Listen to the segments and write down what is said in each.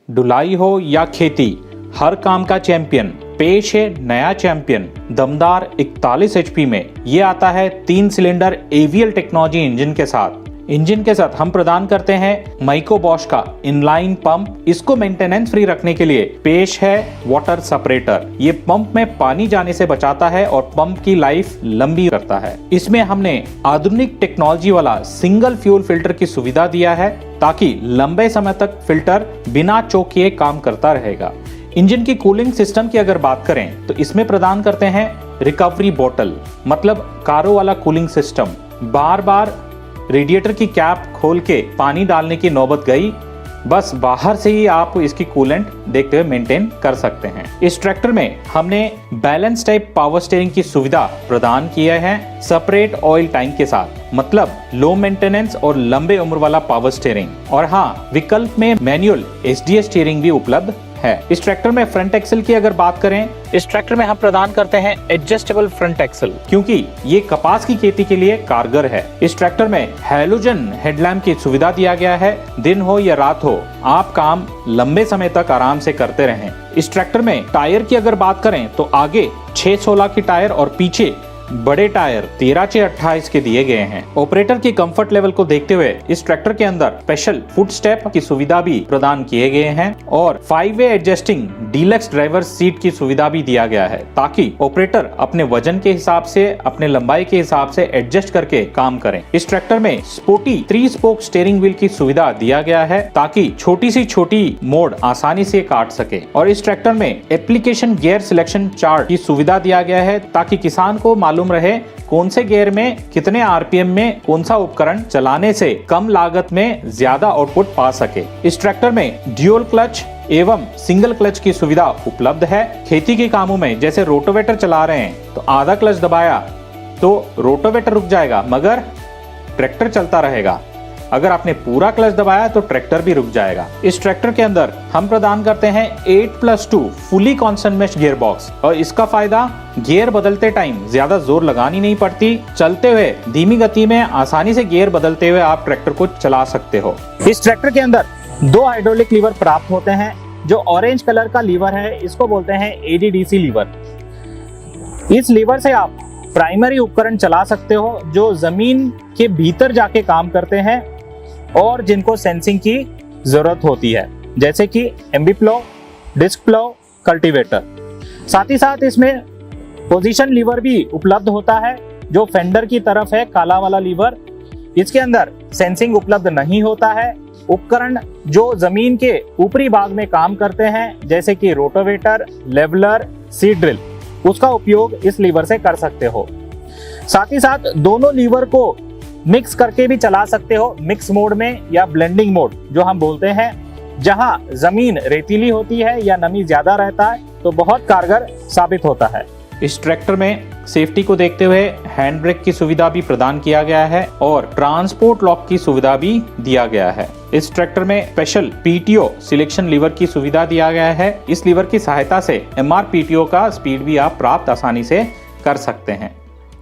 ढुलाई हो या खेती, हर काम का चैंपियन पेश है नया चैंपियन दमदार 41 HP में। ये आता है 3 सिलेंडर एवीएल टेक्नोलॉजी इंजन के साथ। इंजन के साथ हम प्रदान करते हैं माइको बॉश का इनलाइन पंप। इसको मेंटेनेंस फ्री रखने के लिए पेश है वाटर सेपरेटर। ये पंप में पानी जाने से बचाता है और पंप की लाइफ लंबी करता है। इसमें हमने आधुनिक टेक्नोलॉजी वाला सिंगल फ्यूल फिल्टर की सुविधा दिया है ताकि लंबे समय तक फिल्टर बिना चोक किए काम करता रहेगा। इंजन की कूलिंग सिस्टम की अगर बात करें तो इसमें प्रदान करते हैं रिकवरी बोतल, मतलब कारो वाला कूलिंग सिस्टम। बार बार रेडिएटर की कैप खोल के पानी डालने की नौबत गई, बस बाहर से ही आप इसकी कूलेंट देखते हुए मेंटेन कर सकते हैं। इस ट्रैक्टर में हमने बैलेंस टाइप पावर स्टीयरिंग की सुविधा प्रदान किया है सेपरेट ऑयल टैंक के साथ, मतलब लो मेंटेनेंस और लंबे उम्र वाला पावर स्टीयरिंग। और हाँ, विकल्प में मैनुअल एसडीएस स्टीयरिंग भी उपलब्ध है। इस ट्रैक्टर में फ्रंट एक्सल की अगर बात करें, इस ट्रैक्टर में हम प्रदान करते हैं एडजस्टेबल फ्रंट एक्सल, क्योंकि ये कपास की खेती के लिए कारगर है। इस ट्रैक्टर में हैलोजन हेडलैम्प की सुविधा दिया गया है। दिन हो या रात हो, आप काम लंबे समय तक आराम से करते रहें। इस ट्रैक्टर में टायर की अगर बात करें तो आगे 6/16 की टायर और पीछे बड़े टायर 13/28 के दिए गए हैं। ऑपरेटर की कंफर्ट लेवल को देखते हुए इस ट्रैक्टर के अंदर स्पेशल फुट स्टेप की सुविधा भी प्रदान किए गए हैं और 5-वे एडजस्टिंग डीलक्स ड्राइवर सीट की सुविधा भी दिया गया है ताकि ऑपरेटर अपने वजन के हिसाब से, अपने लंबाई के हिसाब से एडजस्ट करके काम करें। इस ट्रैक्टर में स्पोर्टी 3 स्पोक स्टीयरिंग व्हील की सुविधा दिया गया है ताकि छोटी सी छोटी मोड़ आसानी से काट सके। और इस ट्रैक्टर में एप्लीकेशन गियर सिलेक्शन चार्ट की सुविधा दिया गया है ताकि किसान को मालूम रहे कौन से गियर में कितने आरपीएम में कौन सा उपकरण चलाने से कम लागत में ज्यादा आउटपुट पा सके। इस ट्रैक्टर में ड्यूल क्लच एवं सिंगल क्लच की सुविधा उपलब्ध है। खेती के कामों में जैसे रोटोवेटर चला रहे हैं तो आधा क्लच दबाया तो रोटोवेटर रुक जाएगा मगर ट्रैक्टर चलता रहेगा। अगर आपने पूरा क्लच दबाया तो ट्रैक्टर भी रुक जाएगा। इस ट्रैक्टर के अंदर हम प्रदान करते हैं 8+2 fully constant mesh gear box और इसका फायदा गियर बदलते टाइम ज्यादा जोर लगानी नहीं पड़ती। चलते हुए धीमी गति में आसानी से गियर बदलते हुए आप ट्रैक्टर को चला सकते हो। इस ट्रैक्टर के अंदर 2 हाइड्रोलिक लीवर प्राप्त होते हैं। जो ऑरेंज कलर का लीवर है इसको बोलते हैं एडीडीसी लीवर। इस लीवर से आप प्राइमरी उपकरण चला सकते हो जो जमीन के भीतर जाके काम करते हैं और जिनको सेंसिंग की जरूरत होती है, जैसे कि एमबी प्लो, डिस्क प्लो, कल्टीवेटर। साथ ही साथ इसमें पोजीशन लीवर भी उपलब्ध होता है जो फेंडर की तरफ है, काला वाला लीवर। इसके अंदर सेंसिंग उपलब्ध नहीं होता है। उपकरण जो जमीन के ऊपरी भाग में काम करते हैं जैसे कि रोटोवेटर, लेवलर, सीड ड्रिल, उसका उपयोग इस लीवर से कर सकते हो। साथ ही साथ दोनों लीवर को मिक्स करके भी चला सकते हो, मिक्स मोड में या ब्लेंडिंग मोड जो हम बोलते हैं। जहां जमीन रेतीली होती है या नमी ज्यादा रहता है तो बहुत कारगर साबित होता है। इस ट्रैक्टर में सेफ्टी को देखते हुए हैंड ब्रेक की सुविधा भी प्रदान किया गया है और ट्रांसपोर्ट लॉक की सुविधा भी दिया गया है। इस ट्रैक्टर में स्पेशल पीटीओ सिलेक्शन लीवर की सुविधा दिया गया है। इस लीवर की सहायता से एमआर पीटीओ का स्पीड भी आप प्राप्त आसानी से कर सकते हैं।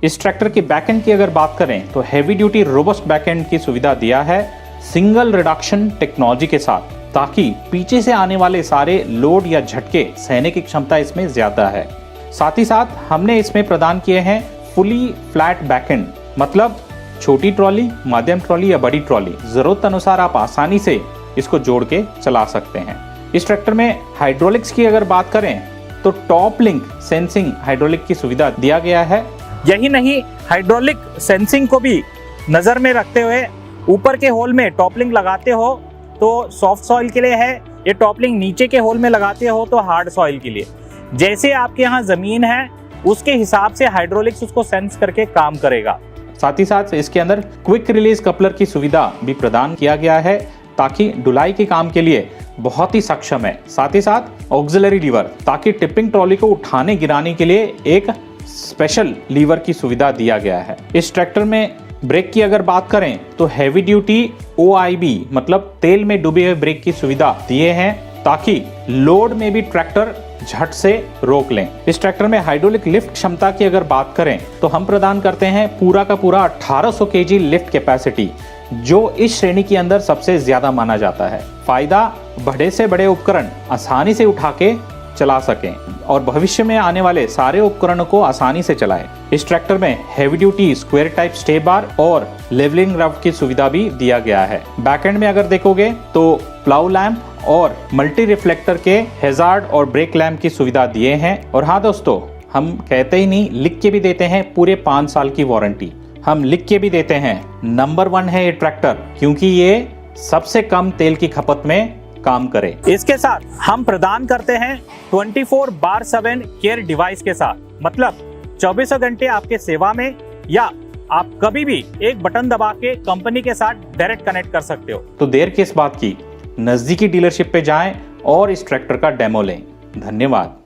इस ट्रैक्टर की बैकएंड की अगर बात करें तो हैवी ड्यूटी रोबस्ट बैकएंड की सुविधा दिया है सिंगल रिडक्शन टेक्नोलॉजी के साथ, ताकि पीछे से आने वाले सारे लोड या झटके सहने की क्षमता इसमें ज्यादा है। साथ ही साथ हमने इसमें प्रदान किए हैं फुली फ्लैट बैकएंड, मतलब छोटी ट्रॉली, मध्यम ट्रॉली या बड़ी ट्रॉली, जरूरत अनुसार आप आसानी से इसको जोड़ के चला सकते हैं। इस ट्रैक्टर में हाइड्रोलिक्स की अगर बात करें तो टॉप लिंक सेंसिंग हाइड्रोलिक की सुविधा दिया गया है। यही नहीं, हाइड्रोलिक सेंसिंग को भी नजर में रखते हुए ऊपर के होल में टॉपलिंग लगाते हो तो सॉफ्ट सॉइल के लिए है, ये टॉपलिंग नीचे के होल में लगाते हो तो हार्ड सॉइल के लिए। जैसे आपके यहाँ जमीन है उसके हिसाब से हाइड्रोलिक्स उसको सेंस करके काम करेगा। साथ ही साथ इसके अंदर क्विक रिलीज कपलर की सुविधा भी प्रदान किया गया है ताकि ढुलाई के काम के लिए बहुत ही सक्षम है। साथ ही साथ ऑक्सिलरी लीवर, ताकि टिपिंग ट्रॉली को उठाने गिराने के लिए एक स्पेशल लीवर की सुविधा दिया गया है। इस ट्रैक्टर में ब्रेक की अगर बात करें तो हैवी ड्यूटी OIB, मतलब तेल में डूबे हुए ब्रेक की सुविधा दिए हैं ताकि लोड में भी ट्रैक्टर झट से रोक लें। इस ट्रैक्टर में हाइड्रोलिक लिफ्ट क्षमता की अगर बात करें तो हम प्रदान करते हैं पूरा का पूरा 1800 kg लिफ्ट कैपेसिटी, जो इस श्रेणी के अंदर सबसे ज्यादा माना जाता है। फायदा बड़े से बड़े उपकरण आसानी से उठा के चला सकें और भविष्य में आने वाले सारे उपकरणों को आसानी से चलाएं। इस ट्रैक्टर में heavy duty square type stay bar और लेवलिंग रफ की सुविधा भी दिया गया है। बैकएंड में अगर देखोगे तो प्लाउ लैंप और मल्टी रिफ्लेक्टर के हैजार्ड और ब्रेक लैंप की सुविधा दिए हैं। और हाँ दोस्तों, हम कहते ही नहीं, लिख के भी देते हैं पूरे 5 साल की वारंटी। हम लिख के भी देते हैं नंबर 1 है ये ट्रैक्टर, क्योंकि ये सबसे कम तेल की खपत में काम करे। इसके साथ हम प्रदान करते हैं 24/7 केयर डिवाइस के साथ, मतलब 24 घंटे आपके सेवा में, या आप कभी भी एक बटन दबा के कंपनी के साथ डायरेक्ट कनेक्ट कर सकते हो। तो देर किस बात की, नजदीकी डीलरशिप पे जाएं और इस ट्रैक्टर का डेमो लें। धन्यवाद।